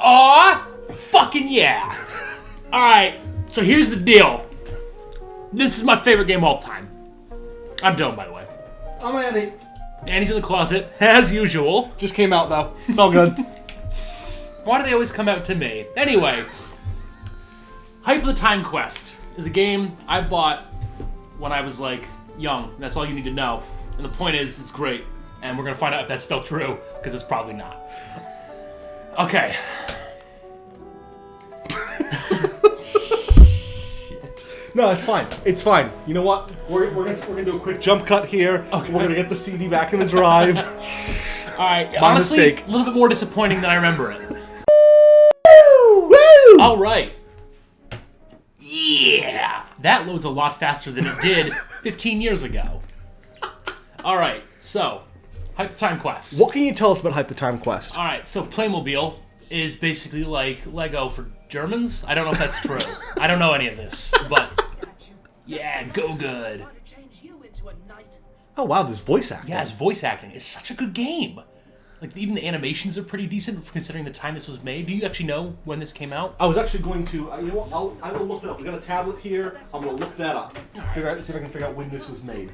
Aw, fucking yeah. Alright, so here's the deal. This is my favorite game of all time. I'm Dillon, by the way. I'm Andy. Andy's in the closet, as usual. Just came out, though. It's all good. Why do they always come out to me? Anyway, Hype of the Time Quest is a game I bought when I was, young. That's all you need to know. And the point is, it's great. And we're going to find out if that's still true, because it's probably not. Okay. Shit. No, it's fine. It's fine. You know what? We're gonna do a quick jump cut here. Okay. We're gonna get the CD back in the drive. Alright, My honestly, mistake. a little bit more disappointing than I remember it. Woo! Alright. Yeah! That loads a lot faster than it did 15 years ago. Alright, so, Hype the Time Quest. What can you tell us about Hype the Time Quest? Alright, so Playmobil is basically like Lego for Germans. I don't know if that's true. I don't know any of this, but yeah, go good. Oh wow, there's voice acting. Yeah, it's voice acting. It's such a good game. Like, even the animations are pretty decent considering the time this was made. Do you actually know when this came out? I was actually going to, you know what, I will look it up. We got a tablet here. I'm going to look that up. See if I can figure out when this was made.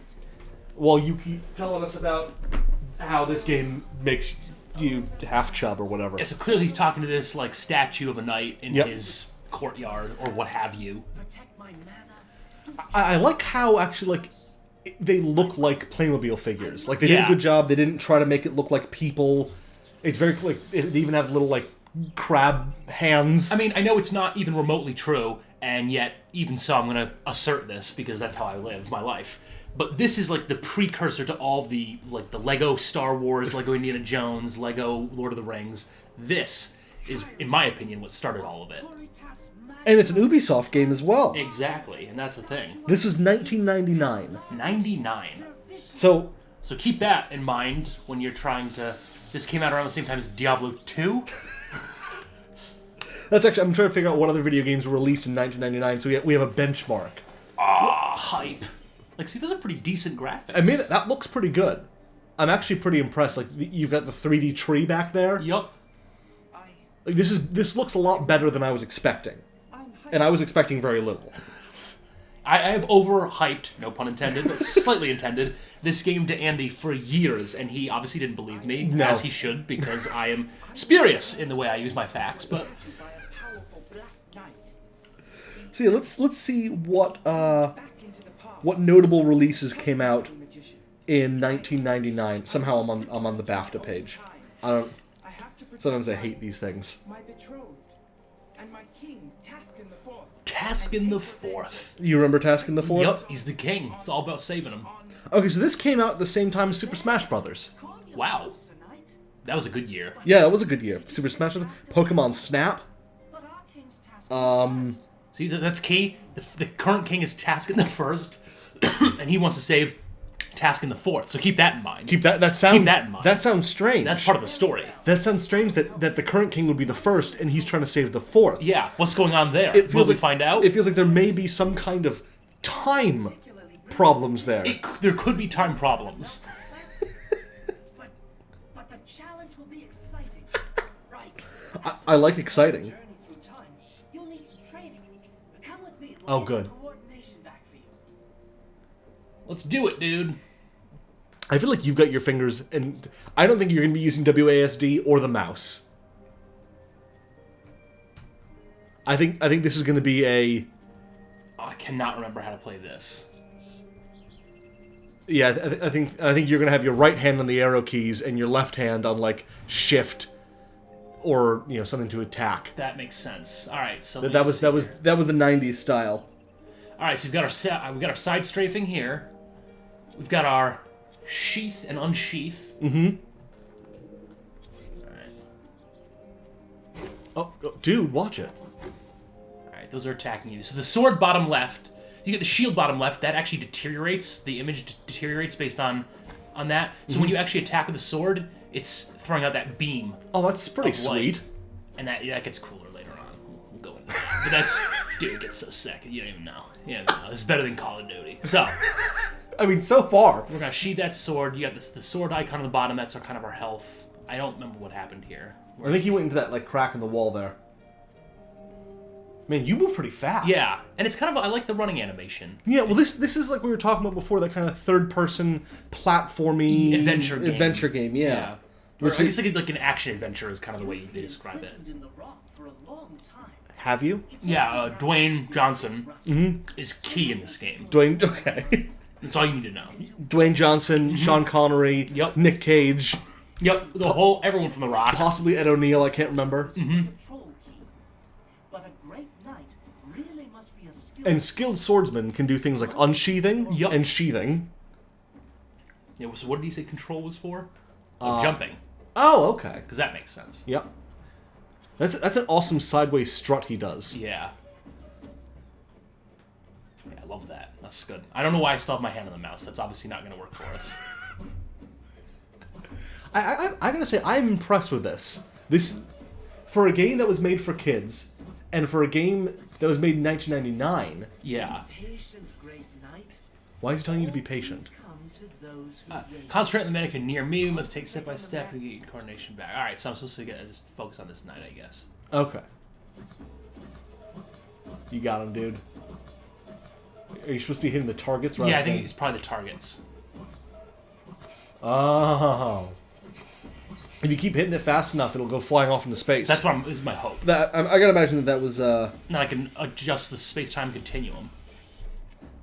While you keep telling us about how this game makes you half chub or whatever. Yeah, so clearly he's talking to this, statue of a knight in his courtyard or what have you. I like how, actually, they look like Playmobil figures. Like, they did a good job. They didn't try to make it look like people. It's very, they even have little, crab hands. I mean, I know it's not even remotely true, and yet, even so, I'm going to assert this because that's how I live my life. But this is, the precursor to all the, the Lego Star Wars, Lego Indiana Jones, Lego Lord of the Rings. This is, in my opinion, what started all of it. And it's an Ubisoft game as well. Exactly, and that's the thing. This was 1999. 99. So keep that in mind when you're trying to... This came out around the same time as Diablo 2. That's actually... I'm trying to figure out what other video games were released in 1999, so we have a benchmark. Hype. See, those are pretty decent graphics. I mean, that looks pretty good. I'm actually pretty impressed. You've got the 3D tree back there. Yup. This looks a lot better than I was expecting. And I was expecting very little. I have overhyped, no pun intended, but slightly intended, this game to Andy for years, and he obviously didn't believe me, as he should, because I am spurious in the way I use my facts, but... So yeah, let's see what notable releases came out in 1999. Somehow I'm on the BAFTA page. Sometimes I hate these things. Taskin the Fourth. You remember Taskin the Fourth? Yup, he's the king. It's all about saving him. Okay, so this came out at the same time as Super Smash Brothers. Wow. That was a good year. Yeah, that was a good year. Super Smash Brothers, Pokemon Snap. See, that's key. The current king is Taskin the First, and he wants to save Taskin the Fourth. So keep that in mind. Keep that in mind. That sounds strange. That's part of the story. That sounds strange that the current king would be the first, and he's trying to save the fourth. Yeah, what's going on there? Will we find out? It feels like there may be some kind of time problems there. There could be time problems. But the challenge will be exciting. Right. I like exciting. You'll need some training. Come with me. Oh, good. Let's do it, dude. I feel like you've got your fingers, and I don't think you're going to be using WASD or the mouse. I think this is going to be a... Oh, I cannot remember how to play this. Yeah, I think you're going to have your right hand on the arrow keys and your left hand on, shift or, something to attack. That makes sense. All right, so that was the 90s style. All right, so we've got our side strafing here. We've got our sheath and unsheath. Mm-hmm. All right. Oh, dude, watch it. All right, those are attacking you. So the sword bottom left, you get the shield bottom left. That actually deteriorates. The image deteriorates based on that. So when you actually attack with the sword, it's throwing out that beam. Oh, that's pretty sweet. And that gets cooler later on. We'll go into that. But that's, dude, it gets so sick. You don't even know. It's better than Call of Duty. So. I mean, so far. We're going to sheath that sword. You got the sword icon on the bottom. That's kind of our health I don't remember what happened here. I think he went into that like crack in the wall there. Man, you move pretty fast. Yeah, and it's kind of I like the running animation. Yeah, well, this is like we were talking about before, that kind of third-person platformy Adventure game. Yeah. Or I guess like an action adventure is kind of the way they describe it. In the rock for a long time. Have you? Yeah, Dwayne Johnson is key in this game. Dwayne. Okay. That's all you need to know. Dwayne Johnson, Sean Connery, Yep. Nick Cage, Yep, everyone from The Rock. possibly Ed O'Neill. I can't remember. Control key. But a great knight really must be a skilled And skilled swordsmen can do things like unsheathing Yep. and sheathing. Yeah, so what did he say control was for? Jumping, Oh, okay. because that makes sense. Yep. That's an awesome sideways strut he does. Yeah. Yeah, I love that. That's good. I don't know why I still have my hand on the mouse. That's obviously not going to work for us. I gotta say, I'm impressed with this. This, for a game that was made for kids, and for a game that was made in 1999, Yeah. patient great knight. why is he telling you to be patient? Come to those who wait. Concentrate on the mannequin near me. We must take step by step to get your coordination back. All right, so I'm supposed to just focus on this knight, I guess. Okay. You got him, dude. Are you supposed to be hitting the targets right? Yeah, I think it's probably the targets. Oh. If you keep hitting it fast enough, it'll go flying off into space. That's what is my hope. That I gotta imagine that was. Then I can adjust the space-time continuum.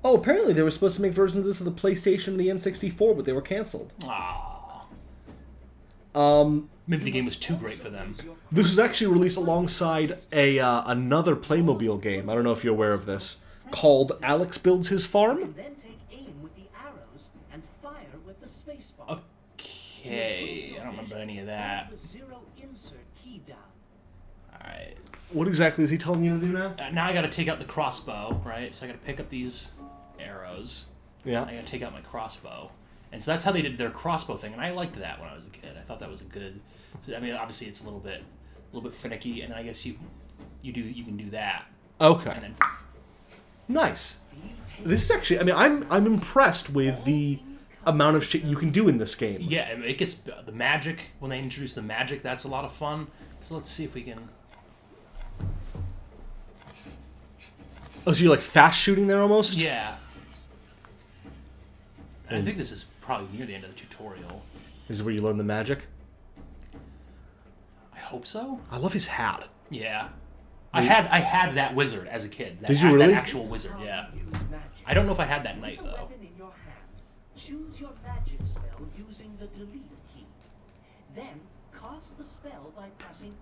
Oh, apparently they were supposed to make versions of this for the PlayStation and the N64, but they were canceled. Ah. Um, Maybe the game was too great for them. this was actually released alongside another Playmobil game. I don't know if you're aware of this, called Alex Builds His Farm. Then take aim with the arrows and fire with the spacebar. Okay, I don't remember any of that. The zero insert key down. All right. What exactly is he telling you to do now? Now I got to take out the crossbow, right? So I got to pick up these arrows. I Yeah. got to take out my crossbow. And so that's how they did their crossbow thing, and I liked that when I was a kid. I thought that was a good. I mean, obviously it's a little bit finicky, and then I guess you can do that, Okay. and then Nice. This is actually. I mean, I'm impressed with the amount of shit you can do in this game. yeah, it gets the magic when they introduce the magic. That's a lot of fun. So let's see if we can. Oh, so you're like fast shooting there almost? Yeah. I think this is probably near the end of the tutorial. This is where you learn the magic. I hope so. I love his hat. Yeah. I had that wizard as a kid. Did you really? That actual wizard, yeah. Use magic. I don't know if I had that knight With a though. weapon in your hand. Choose your magic spell using the delete key. Then cast the spell by pressing.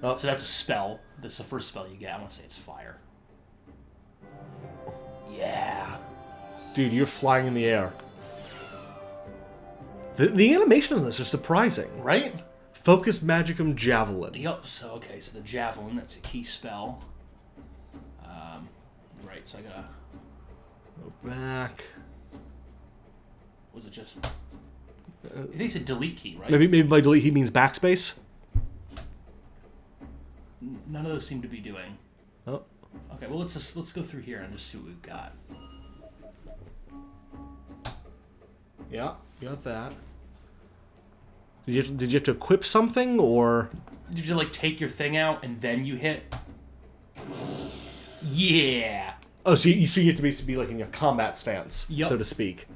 So that's a spell. That's the first spell you get. I want to say it's fire. Yeah. Dude, you're flying in the air. The animation on this are surprising. Right? Focused Magicum Javelin. Yup. So okay. So the javelin. That's a key spell. Right. So I gotta. Go back. Was it just? I think it's a delete key, right? Maybe by delete he means backspace. None of those seem to be doing. Oh. Okay. Well, let's go through here and just see what we've got. Yeah, you got that. Did you have to equip something, or? Did you like take your thing out and then you hit? Yeah. Oh, so you have to be like in a combat stance, Yup. so to speak.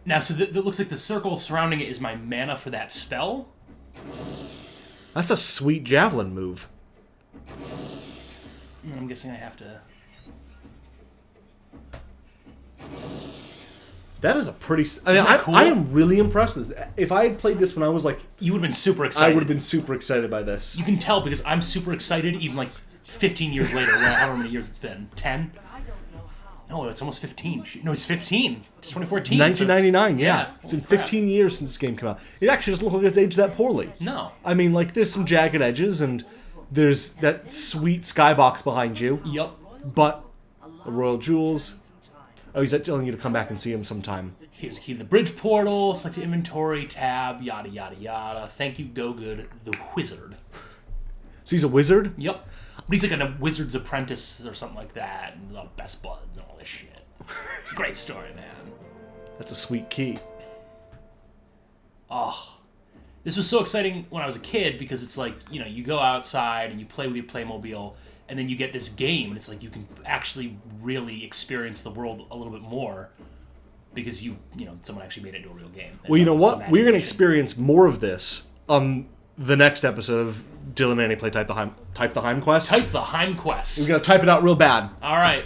Now, so that looks like the circle surrounding it is my mana for that spell. That's a sweet javelin move. And I'm guessing I have to. That is a pretty. I mean, Isn't that cool? I am really impressed with this. If I had played this when I was like, You would have been super I excited. would have been super excited by this. You can tell because I'm super excited, even like 15 years later, however many years it's been. 10? I don't know how. No, it's almost 15. No, it's 15. It's 2014. 1999, so yeah. It's been holy crap. 15 years since this game came out. It actually doesn't look like it's aged that poorly. No. I mean, like, there's some jagged edges, and there's that sweet skybox behind you, Yup. but the royal jewels. Oh, he's telling you to come back and see him sometime. Here's key to the bridge portal, select your inventory, tab, yada, yada, yada. Thank you, Go Good, the wizard. So he's a wizard? Yep. But he's like a wizard's apprentice or something like that, and the best buds and all this shit. It's a great story, man. That's a sweet key. Oh, this was so exciting when I was a kid because it's like, you know, you go outside and you play with your Playmobil, and then you get this game, and it's like you can actually really experience the world a little bit more because you know, someone actually made it into a real game. Well, you know what? We're going to experience more of this on the next episode of Dillon and Andy play Type the Heim Quest. Type the Heim Quest. We're going to type it out real bad. All right.